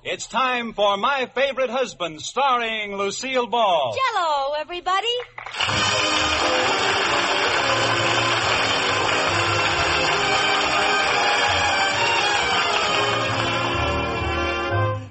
It's time for My Favorite Husband, starring Lucille Ball. Jell-O, everybody.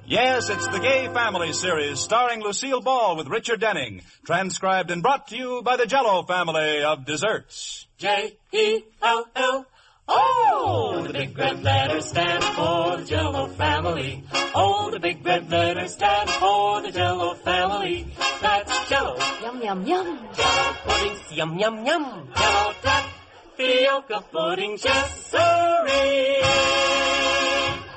Yes, it's the Gay Family series starring Lucille Ball with Richard Denning, transcribed and brought to you by the Jell-O family of desserts. J-E-L-L. Oh, the big red letters stand for the Jell-O family. Oh, the big red letters stand for the Jell-O family. That's Jell-O. Yum, yum, yum. Jell-O puddings, yum, yum, yum. Jell-O tapioca puddings, yes, sirree.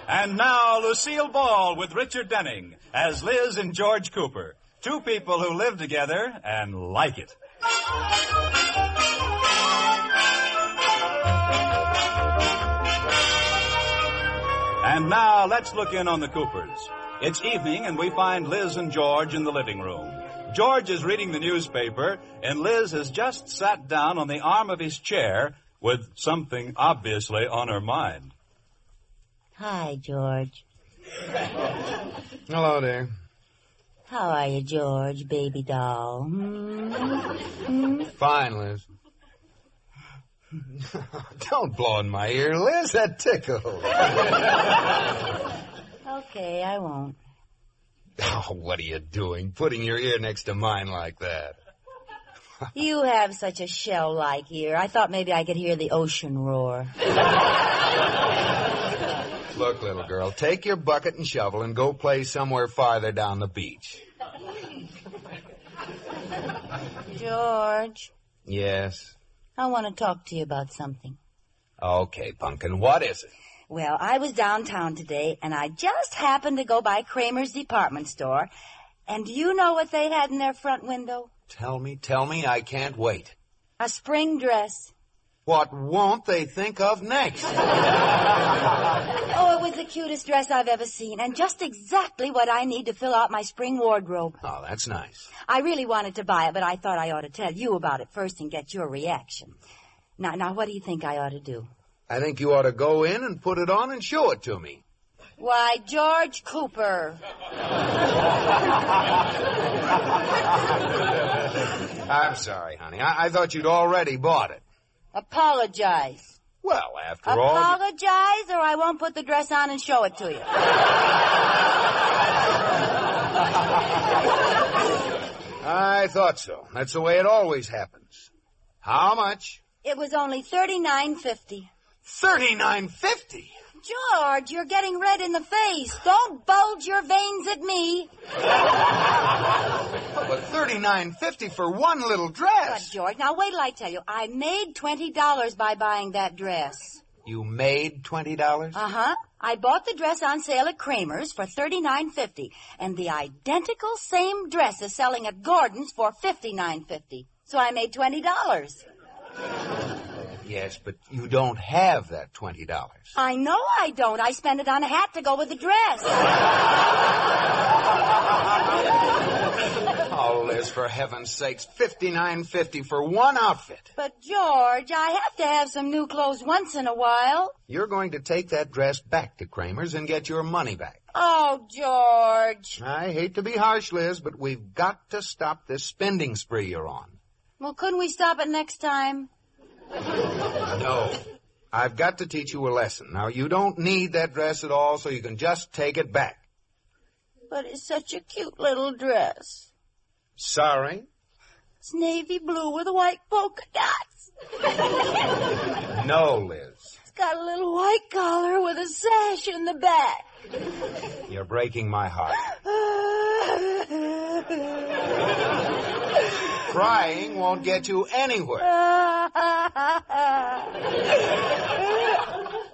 And now, Lucille Ball with Richard Denning as Liz and George Cooper, two people who live together and like it. And now, let's look in on the Coopers. It's evening, and we find Liz and George in the living room. George is reading the newspaper, and Liz has just sat down on the arm of his chair with something obviously on her mind. Hi, George. Hello there. How are you, George, baby doll? Fine, Liz. Don't blow in my ear, Liz. That tickles. Okay, I won't. Oh, what are you doing, putting your ear next to mine like that? You have such a shell-like ear. I thought maybe I could hear the ocean roar. Look, little girl, take your bucket and shovel and go play somewhere farther down the beach. George, Yes. I want to talk to you about something. Okay, Pumpkin, what is it? Well, I was downtown today, and I just happened to go by Kramer's department store. And do you know what they had in their front window? Tell me, I can't wait. A spring dress. What won't they think of next? Oh, it was the cutest dress I've ever seen, and just exactly what I need to fill out my spring wardrobe. Oh, that's nice. I really wanted to buy it, but I thought I ought to tell you about it first and get your reaction. Now, what do you think I ought to do? I think you ought to go in and put it on and show it to me. Why, George Cooper. I'm sorry, honey. I thought you'd already bought it. Apologize. Well, after all... Apologize, or I won't put the dress on and show it to you. I thought so. That's the way it always happens. How much? It was only $39.50. $39.50? George, you're getting red in the face. Don't bulge your veins at me. But $39.50 for one little dress. But, George, now wait till I tell you. I made $20 by buying that dress. You made $20? Uh-huh. I bought the dress on sale at Kramer's for $39.50, and the identical same dress is selling at Gordon's for $59.50. So I made $20. Yes, but you don't have that $20. I know I don't. I spent it on a hat to go with the dress. Oh, Liz, for heaven's sakes, $59.50 for one outfit. But, George, I have to have some new clothes once in a while. You're going to take that dress back to Kramer's and get your money back. Oh, George. I hate to be harsh, Liz, but we've got to stop this spending spree you're on. Well, couldn't we stop it next time? No. I've got to teach you a lesson. Now, you don't need that dress at all, so you can just take it back. But it's such a cute little dress. Sorry? It's navy blue with white polka dots. No, Liz. It's got a little white collar with a sash in the back. You're breaking my heart. Crying won't get you anywhere.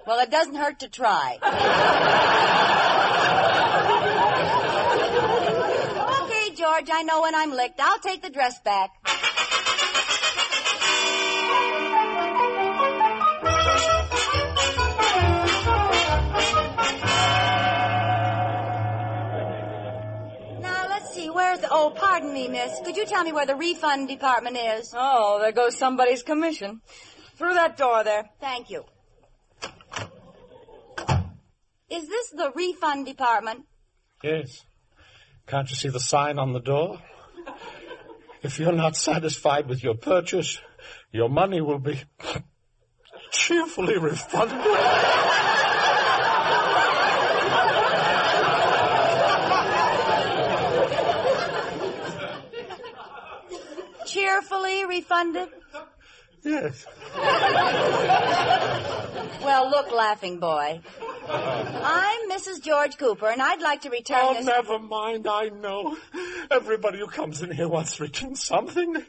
Well, it doesn't hurt to try. Okay, George, I know when I'm licked. I'll take the dress back. Oh, pardon me, miss. Could you tell me where the refund department is? Oh, there goes somebody's commission. Through that door there. Thank you. Is this the refund department? Yes. Can't you see the sign on the door? If you're not satisfied with your purchase, your money will be cheerfully refunded. Cheerfully refunded? Yes. Well, look, laughing boy. I'm Mrs. George Cooper, and I'd like to return this... never mind, I know. Everybody who comes in here wants to return something. They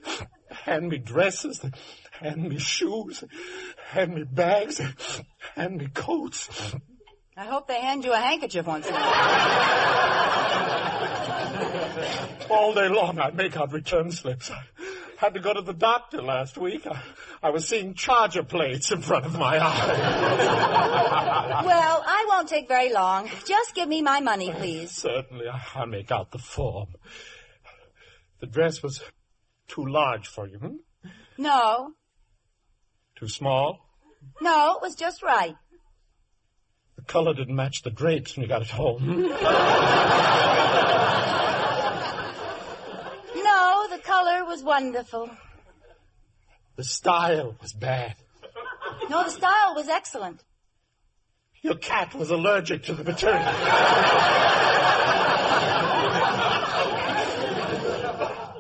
hand me dresses, they hand me shoes, hand me bags, they hand me coats. I hope they hand you a handkerchief once in a while. All day long I make out return slips. I had to go to the doctor last week. I was seeing charger plates in front of my eye. Well, I won't take very long. Just give me my money, please. Certainly, I'll make out the form. The dress was too large for you, hmm? No. Too small? No, it was just right. The color didn't match the drapes when you got it home. No, the color was wonderful. The style was bad. No, the style was excellent. Your cat was allergic to the material.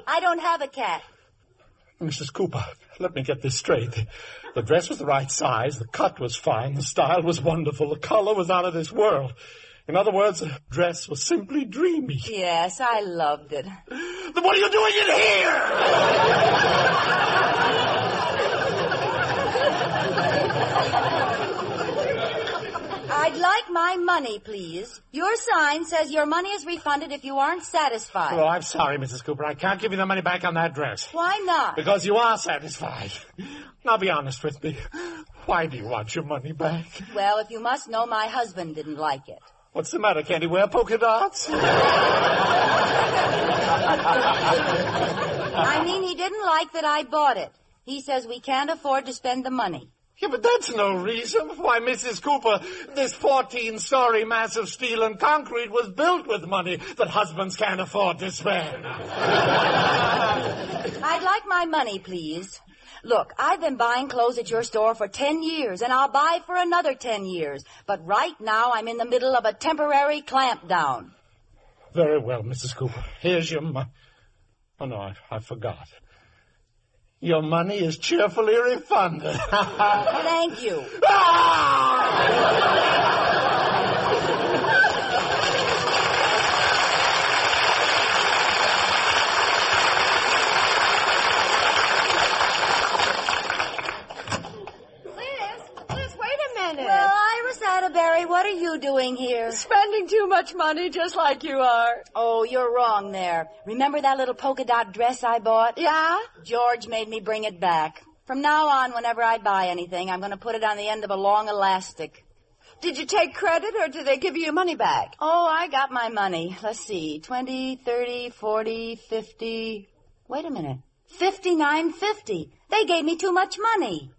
I don't have a cat. Mrs. Cooper, let me get this straight. The dress was the right size, the cut was fine, the style was wonderful, the color was out of this world. In other words, the dress was simply dreamy. Yes, I loved it. Then what are you doing in here? I'd like my money, please. Your sign says your money is refunded if you aren't satisfied. Oh, I'm sorry, Mrs. Cooper. I can't give you the money back on that dress. Why not? Because you are satisfied. Now be honest with me. Why do you want your money back? Well, if you must know, my husband didn't like it. What's the matter? Can't he wear polka dots? I mean, he didn't like that I bought it. He says we can't afford to spend the money. Yeah, but that's no reason. Why, Mrs. Cooper, this 14-story mass of steel and concrete was built with money that husbands can't afford to spend. I'd like my money, please. Look, I've been buying clothes at your store for 10 years, and I'll buy for another 10 years. But right now, I'm in the middle of a temporary clamp down. Very well, Mrs. Cooper. Here's your money. Oh, no, I forgot. Your money is cheerfully refunded. Thank you. Liz, wait a minute. Well, Iris Atterbury, what are you doing here? Spending too much money just like you are. Oh, you're wrong there. Remember that little polka dot dress I bought? Yeah? George made me bring it back. From now on, whenever I buy anything, I'm going to put it on the end of a long elastic. Did you take credit or did they give you your money back? Oh, I got my money. Let's see. 20, 30, 40, 50. Wait a minute. 59.50. They gave me too much money.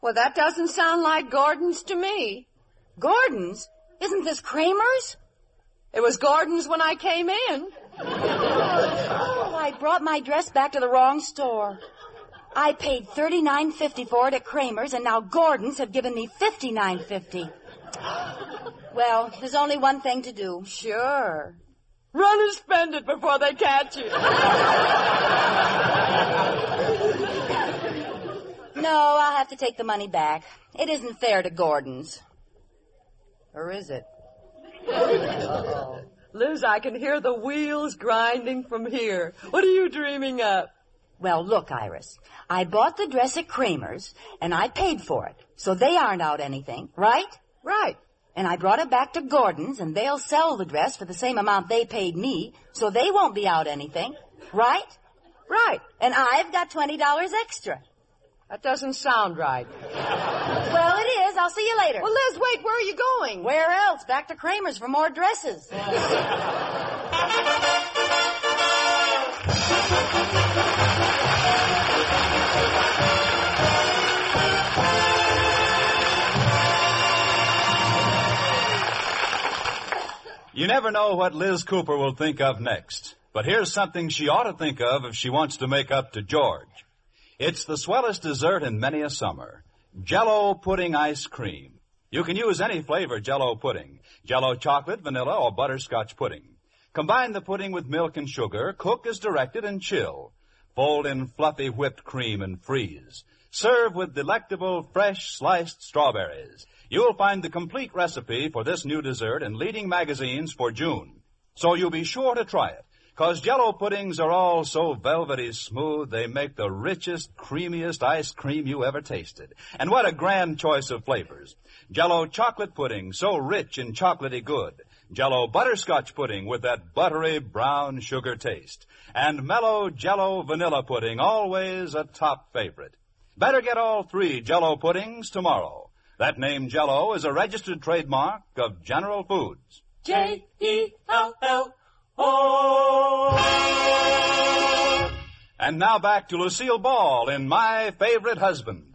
Well, that doesn't sound like Gordon's to me. Gordon's? Isn't this Kramer's? It was Gordon's when I came in. Oh, I brought my dress back to the wrong store. I paid $39.50 for it at Kramer's, and now Gordon's have given me $59.50. Well, there's only one thing to do. Sure. Run and spend it before they catch you. No, I'll have to take the money back. It isn't fair to Gordon's. Or is it? Uh-oh. Liz, I can hear the wheels grinding from here. What are you dreaming up? Well, look, Iris, I bought the dress at Kramer's, and I paid for it, so they aren't out anything, right? Right. And I brought it back to Gordon's, and they'll sell the dress for the same amount they paid me, so they won't be out anything, right? Right. And I've got $20 extra. That doesn't sound right. Well, it is. I'll see you later. Well, Liz, wait, where are you going? Where else? Back to Kramer's for more dresses. You never know what Liz Cooper will think of next. But here's something she ought to think of if she wants to make up to George. It's the swellest dessert in many a summer. Jell-O pudding ice cream. You can use any flavor Jell-O pudding. Jell-O chocolate, vanilla, or butterscotch pudding. Combine the pudding with milk and sugar, cook as directed, and chill. Fold in fluffy whipped cream and freeze. Serve with delectable, fresh, sliced strawberries. You'll find the complete recipe for this new dessert in leading magazines for June. So you'll be sure to try it, 'cause Jell-O puddings are all so velvety smooth they make the richest, creamiest ice cream you ever tasted. And what a grand choice of flavors. Jell-O chocolate pudding, so rich and chocolatey good. Jell-O butterscotch pudding with that buttery brown sugar taste. And mellow Jell-O vanilla pudding, always a top favorite. Better get all three Jell-O puddings tomorrow. That name Jell-O is a registered trademark of General Foods. Jell-O. And now back to Lucille Ball in My Favorite Husband.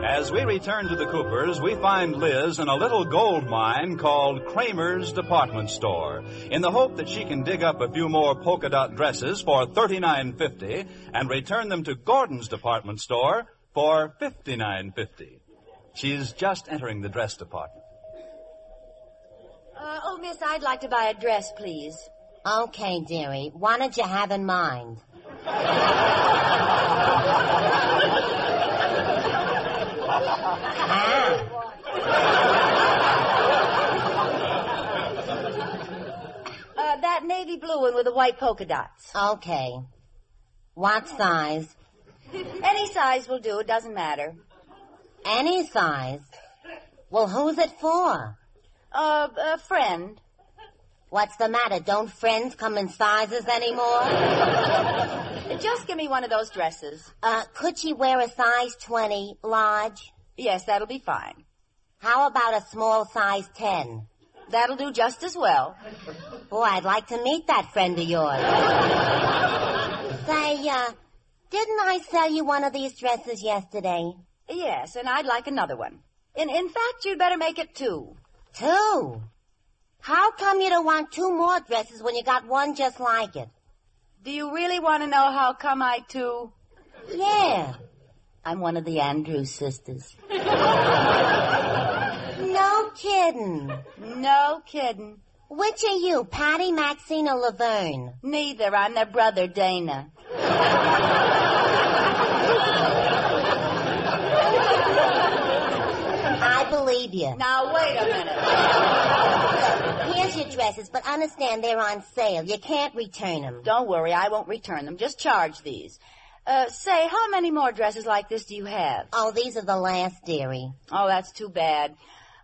As we return to the Coopers, we find Liz in a little gold mine called Kramer's Department Store, in the hope that she can dig up a few more polka dot dresses for $39.50 and return them to Gordon's Department Store for $59.50. She's just entering the dress department. Miss, I'd like to buy a dress, please. Okay, dearie. What did you have in mind? That navy blue one with the white polka dots. Okay. What size? Any size will do. It doesn't matter. Any size? Well, who's it for? A friend. What's the matter? Don't friends come in sizes anymore? Just give me one of those dresses. Could she wear a size 20 large? Yes, that'll be fine. How about a small size 10? That'll do just as well. Boy, I'd like to meet that friend of yours. Say, didn't I sell you one of these dresses yesterday? Yes, and I'd like another one. In fact, you'd better make it 2. 2? How come you don't want 2 more dresses when you got one just like it? Do you really want to know how come I 2? Yeah. I'm one of the Andrews sisters. No kidding. No kidding. Which are you, Patty, Maxine, or Laverne? Neither. I'm their brother, Dana. I believe you. Now, wait a minute. Here's your dresses, but understand they're on sale. You can't return them. Don't worry, I won't return them. Just charge these. Say, how many more dresses like this do you have? Oh, these are the last, dearie. Oh, that's too bad.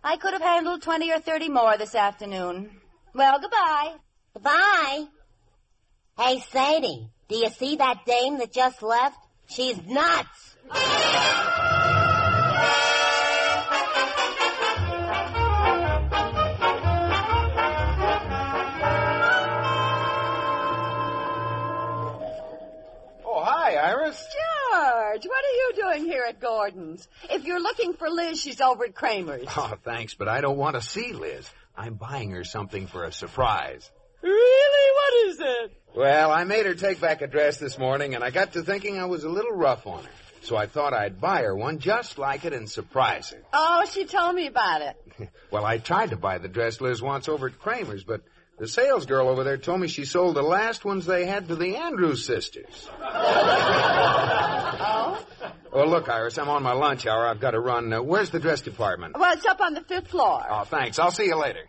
I could have handled 20 or 30 more this afternoon. Well, goodbye. Goodbye. Hey, Sadie, do you see that dame that just left? She's nuts. Iris? George, what are you doing here at Gordon's? If you're looking for Liz, she's over at Kramer's. Oh, thanks, but I don't want to see Liz. I'm buying her something for a surprise. Really? What is it? Well, I made her take back a dress this morning, and I got to thinking I was a little rough on her. So I thought I'd buy her one just like it and surprise her. Oh, she told me about it. Well, I tried to buy the dress Liz wants over at Kramer's, but the sales girl over there told me she sold the last ones they had to the Andrews sisters. Oh? Well, look, Iris, I'm on my lunch hour. I've got to run. Where's the dress department? Well, it's up on the 5th floor. Oh, thanks. I'll see you later.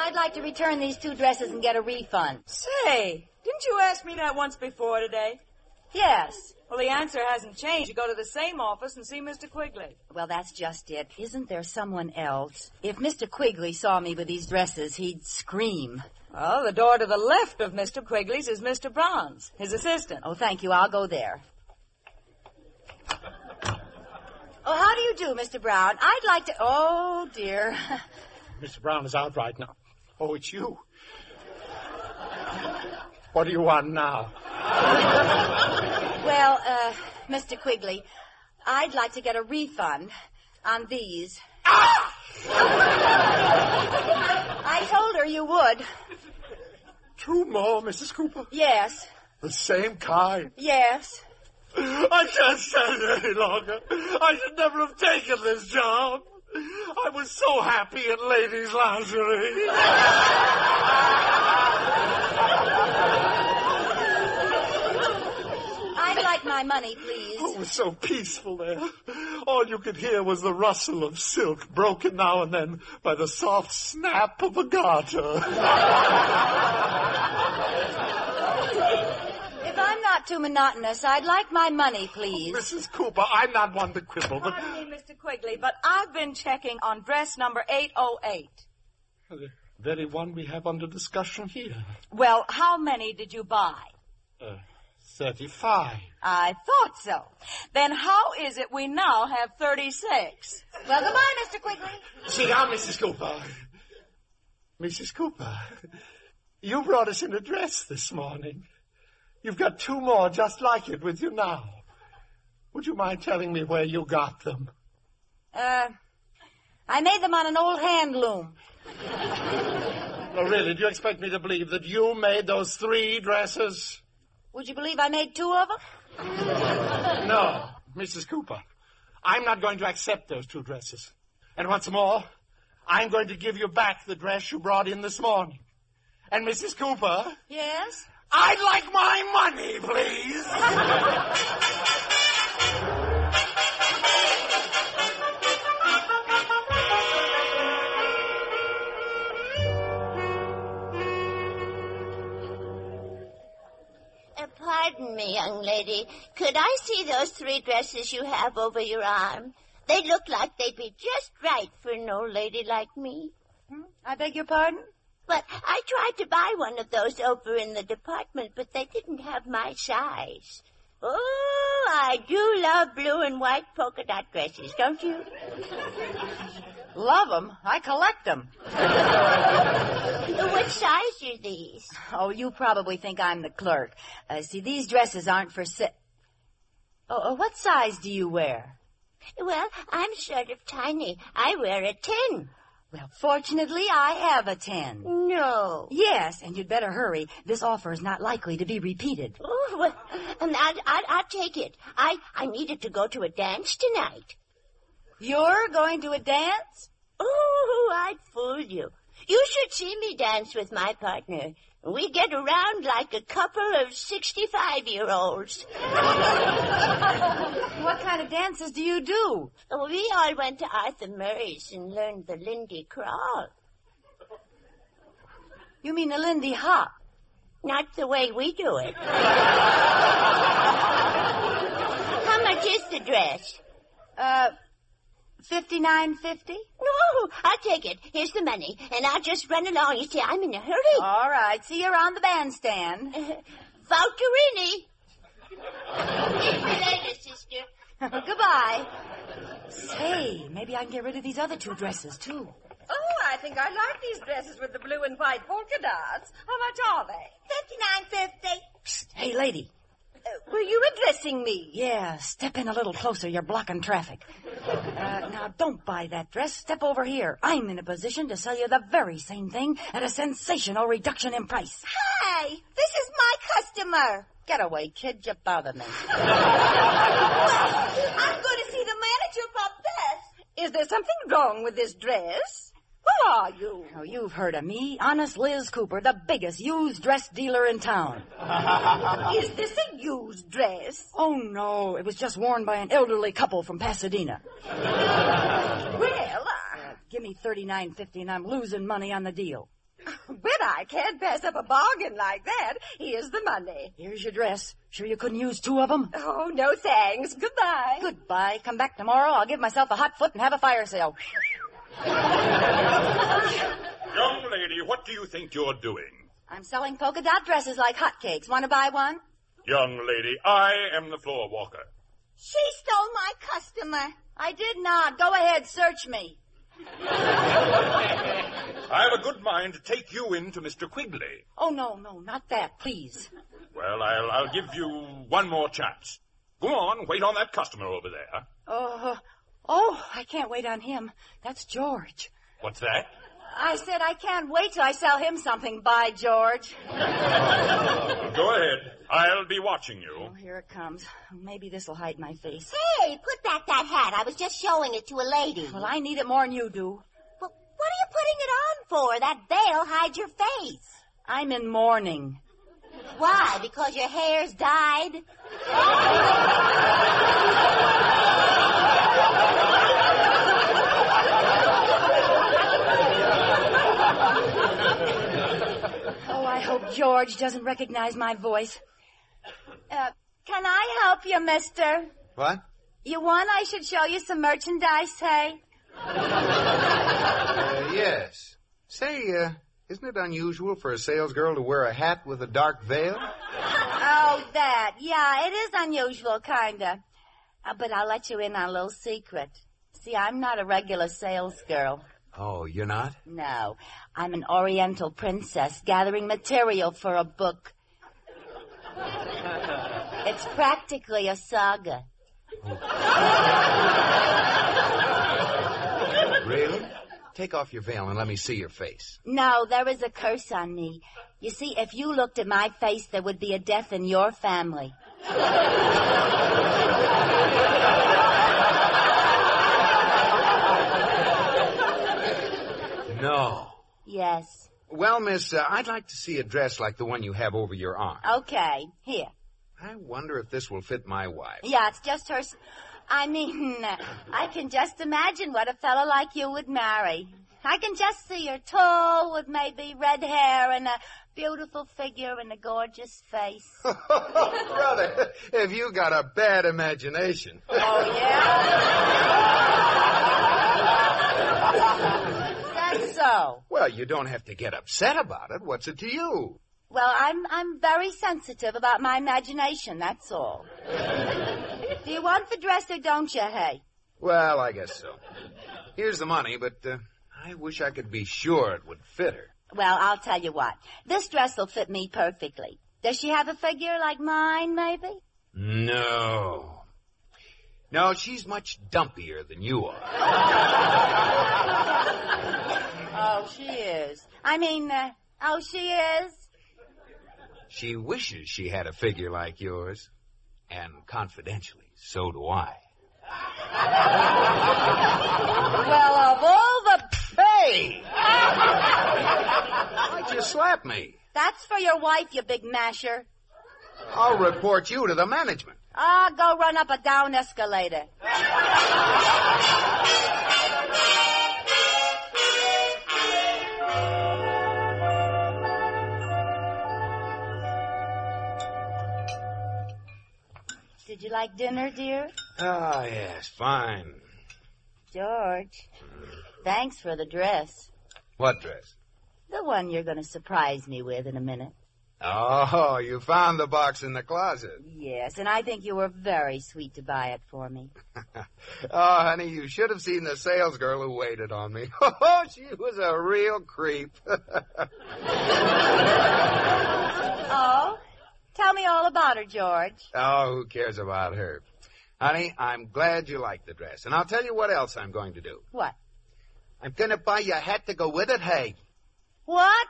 I'd like to return these 2 dresses and get a refund. Say, didn't you ask me that once before today? Yes. Well, the answer hasn't changed. You go to the same office and see Mr. Quigley. Well, that's just it. Isn't there someone else? If Mr. Quigley saw me with these dresses, he'd scream. Well, the door to the left of Mr. Quigley's is Mr. Bronze, his assistant. Oh, thank you. I'll go there. Oh, how do you do, Mr. Brown? I'd like to... Oh, dear. Mr. Brown is out right now. Oh, it's you. What do you want now? Well, Mr. Quigley, I'd like to get a refund on these. Ah! I told her you would. 2 more, Mrs. Cooper? Yes. The same kind? Yes. I can't stand it any longer. I should never have taken this job. I was so happy in ladies' lingerie. I'd like my money, please. Oh, it was so peaceful there. All you could hear was the rustle of silk, broken now and then by the soft snap of a garter. If I'm not too monotonous, I'd like my money, please. Oh, Mrs. Cooper, I'm not one to quibble, but... Pardon me, Mr. Quigley, but I've been checking on dress number 808. The very one we have under discussion here. Well, how many did you buy? 35. I thought so. Then how is it we now have 36? Well, goodbye, Mr. Quigley. Sit down, Mrs. Cooper. Mrs. Cooper, you brought us in a dress this morning. You've got 2 more just like it with you now. Would you mind telling me where you got them? I made them on an old hand loom. Oh, really? Do you expect me to believe that you made those 3 dresses? Would you believe I made 2 of them? No, Mrs. Cooper. I'm not going to accept those 2 dresses. And what's more, I'm going to give you back the dress you brought in this morning. And Mrs. Cooper... Yes? I'd like my money, please. Pardon me, young lady. Could I see those 3 dresses you have over your arm? They look like they'd be just right for an old lady like me. I beg your pardon? But I tried to buy one of those over in the department, but they didn't have my size. Oh, I do love blue and white polka dot dresses, don't you? Love them? I collect them. What size are these? Oh, you probably think I'm the clerk. See, these dresses aren't for what size do you wear? Well, I'm sort of tiny. I wear a 10. Well, fortunately, I have a 10. No. Yes, and you'd better hurry. This offer is not likely to be repeated. Oh, well, I'll take it. I needed to go to a dance tonight. You're going to a dance? Oh, I'd fool you. You should see me dance with my partner. We get around like a couple of 65-year-olds. What kind of dances do you do? Oh, we all went to Arthur Murray's and learned the Lindy Crawl. You mean the Lindy Hop? Not the way we do it. How much is the dress? $59.50? No, I'll take it. Here's the money, and I'll just run along. You see, I'm in a hurry. All right. See you around the bandstand. Valkyrini. See you later, sister. Goodbye. Say, maybe I can get rid of these other 2 dresses, too. Oh, I think I like these dresses with the blue and white polka dots. How much are they? $59.50. Psst. Hey, lady. Were you addressing me? Yeah, step in a little closer. You're blocking traffic. Now, don't buy that dress. Step over here. I'm in a position to sell you the very same thing at a sensational reduction in price. Hi, this is my customer. Get away, kid. You bother me. I'm going to see the manager about this. Is there something wrong with this dress? Who are you? Oh, you've heard of me. Honest Liz Cooper, the biggest used dress dealer in town. Is this a used dress? Oh, no. It was just worn by an elderly couple from Pasadena. Well, give me $39.50 and I'm losing money on the deal. But I can't pass up a bargain like that. Here's the money. Here's your dress. Sure you couldn't use 2 of them? Oh, no thanks. Goodbye. Goodbye. Come back tomorrow. I'll give myself a hot foot and have a fire sale. Young lady, what do you think you're doing? I'm selling polka dot dresses like hotcakes. Want to buy one? Young lady, I am the floor walker. She stole my customer. I did not. Go ahead, search me. I have a good mind to take you in to Mr. Quigley. Oh, no, not that, please. Well, I'll give you one more chance. Go on, wait on that customer over there. I can't wait on him. That's George. What's that? I said I can't wait till I sell him something. Bye, George. Go ahead. I'll be watching you. Oh, here it comes. Maybe this'll hide my face. Hey, put back that hat. I was just showing it to a lady. Well, I need it more than you do. Well, what are you putting it on for? That veil hides your face. I'm in mourning. Why? Because your hair's dyed? Oh, I hope George doesn't recognize my voice. Can I help you, mister? What? You want I should show you some merchandise, hey? Yes. Say, isn't it unusual for a salesgirl to wear a hat with a dark veil? Oh, that. Yeah, it is unusual, kinda. But I'll let you in on a little secret. See, I'm not a regular salesgirl. Oh, you're not? No. I'm an Oriental princess gathering material for a book. It's practically a saga. Really? Take off your veil and let me see your face. No, there is a curse on me. You see, if you looked at my face, there would be a death in your family. No. Yes. Well, miss, I'd like to see a dress like the one you have over your arm. Okay, here. I wonder if this will fit my wife. Yeah, it's just her... I can just imagine what a fellow like you would marry. I can just see her tall with maybe red hair and a beautiful figure and a gorgeous face. Brother, have you got a bad imagination? Oh, yeah? That's so. Well, you don't have to get upset about it. What's it to you? Well, I'm very sensitive about my imagination, that's all. Do you want the dress or don't you, hey? Well, I guess so. Here's the money, but I wish I could be sure it would fit her. Well, I'll tell you what. This dress will fit me perfectly. Does she have a figure like mine, maybe? No. No, she's much dumpier than you are. Oh, she is. She is? She wishes she had a figure like yours. And confidentially, so do I. Well, of all the... Hey! Why'd you slap me? That's for your wife, you big masher. I'll report you to the management. Go run up a down escalator. Did you like dinner, dear? Ah, yes, fine. George, thanks for the dress. What dress? The one you're going to surprise me with in a minute. Oh, you found the box in the closet. Yes, and I think you were very sweet to buy it for me. Oh, honey, you should have seen the salesgirl who waited on me. Oh, she was a real creep. Oh? Tell me all about her, George. Oh, who cares about her? Honey, I'm glad you like the dress. And I'll tell you what else I'm going to do. What? I'm going to buy you a hat to go with it, hey. What?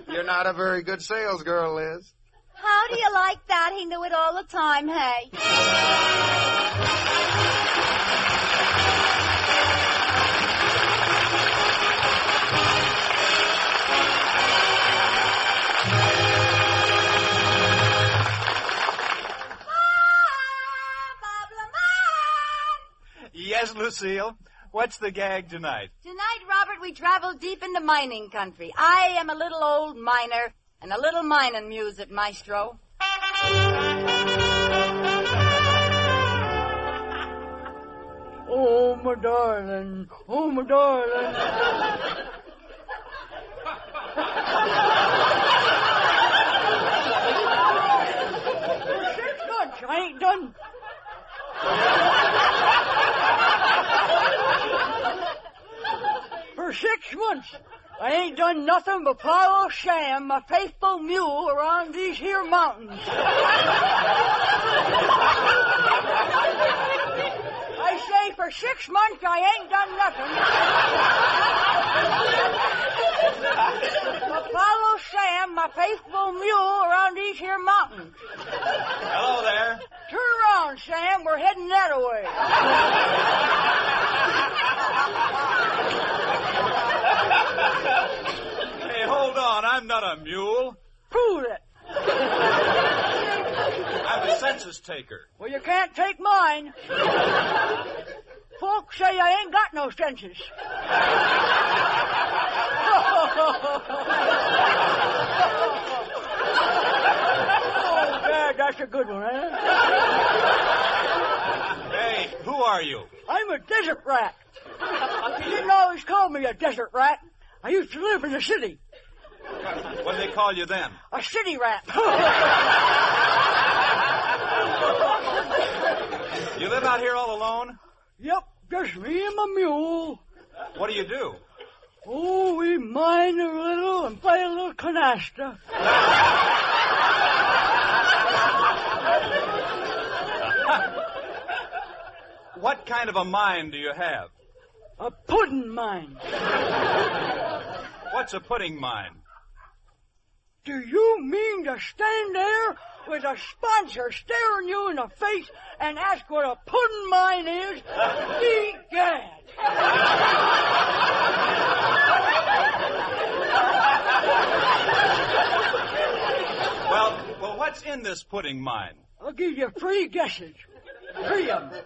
You're not a very good salesgirl, Liz. How do you like that? He knew it all the time, hey. Yes, Lucille. What's the gag tonight? Tonight, Robert, we travel deep into mining country. I am a little old miner and a little mining music maestro. Oh, my darling. Oh, my darling. I ain't done. months. I ain't done nothing but follow Sam, my faithful mule, around these here mountains. I say for 6 months I ain't done nothing. But follow Sam, my faithful mule, around these here mountains. Hello there. Turn around, Sam. We're heading that way. Hey, hold on. I'm not a mule. Prove it. I'm a census taker. Well, you can't take mine. Folks say I ain't got no senses. Oh, Dad, that's a good one, eh? Hey, who are you? I'm a desert rat. You didn't always call me a desert rat. I used to live in the city. What did they call you then? A city rat. You live out here all alone? Yep, just me and my mule. What do you do? Oh, we mine a little and play a little canasta. What kind of a mine do you have? A pudding mine. What's a pudding mine? Do you mean to stand there with a sponsor staring you in the face and ask what a pudding mine is? Begad! Well, what's in this pudding mine? I'll give you 3 guesses. 3 of them.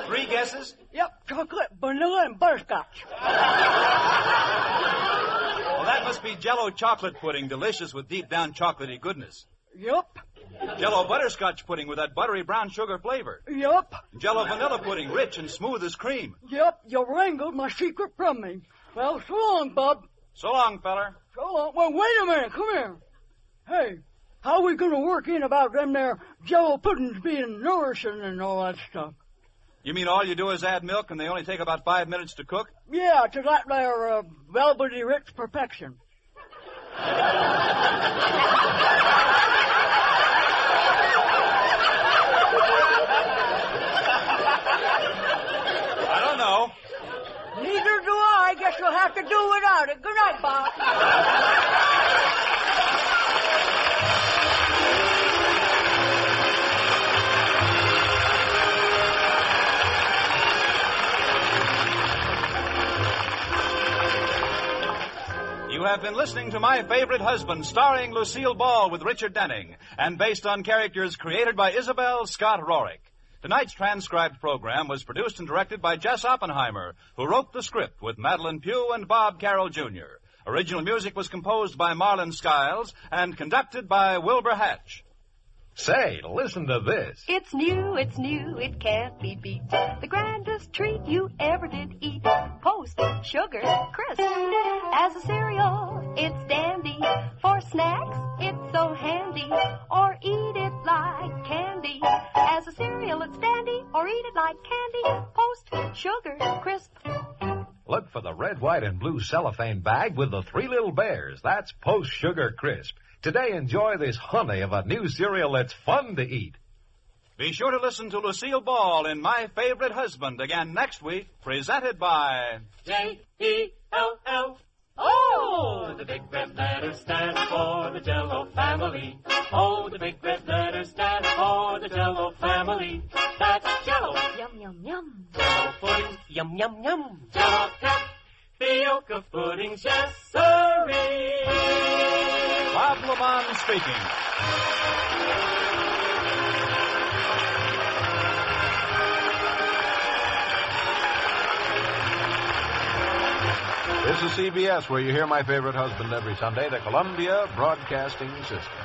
3 guesses? Yep, chocolate, vanilla, and butterscotch. Well, that must be Jell-O chocolate pudding, delicious with deep down chocolatey goodness. Yep. Jell-O butterscotch pudding with that buttery brown sugar flavor. Yep. Jell-O vanilla pudding, rich and smooth as cream. Yep, you wrangled my secret from me. Well, so long, Bub. So long, feller. So long. Well, wait a minute. Come here. Hey, how we going to work in about them there Jell-O puddings being nourishing and all that stuff? You mean all you do is add milk and they only take about 5 minutes to cook? Yeah, to that there velvety rich perfection. I don't know. Neither do I. Guess you'll have to do without it. Good night, Bob. You have been listening to My Favorite Husband, starring Lucille Ball with Richard Denning, and based on characters created by Isabel Scott Rorick. Tonight's transcribed program was produced and directed by Jess Oppenheimer, who wrote the script with Madeline Pugh and Bob Carroll, Jr. Original music was composed by Marlon Skiles and conducted by Wilbur Hatch. Say, listen to this. It's new, it can't be beat. The grandest treat you ever did eat. Post Sugar Crisp. As a cereal, it's dandy. For snacks, it's so handy. Or eat it like candy. As a cereal, it's dandy. Or eat it like candy. Post Sugar Crisp. Look for the red, white, and blue cellophane bag with the 3 little bears. That's Post Sugar Crisp. Today, enjoy this honey of a new cereal that's fun to eat. Be sure to listen to Lucille Ball in My Favorite Husband again next week, presented by Jell. Oh, the big red letter stands for the Jell-O family. Oh, the big red letter stands for the Jell-O family. That's Jell-O. Yum, yum, yum. Jell-O pudding. Yum, yum, yum. Jell-O tapioca pudding, yes, sirree. Bob Lamont speaking. This is CBS, where you hear My Favorite Husband every Sunday, the Columbia Broadcasting System.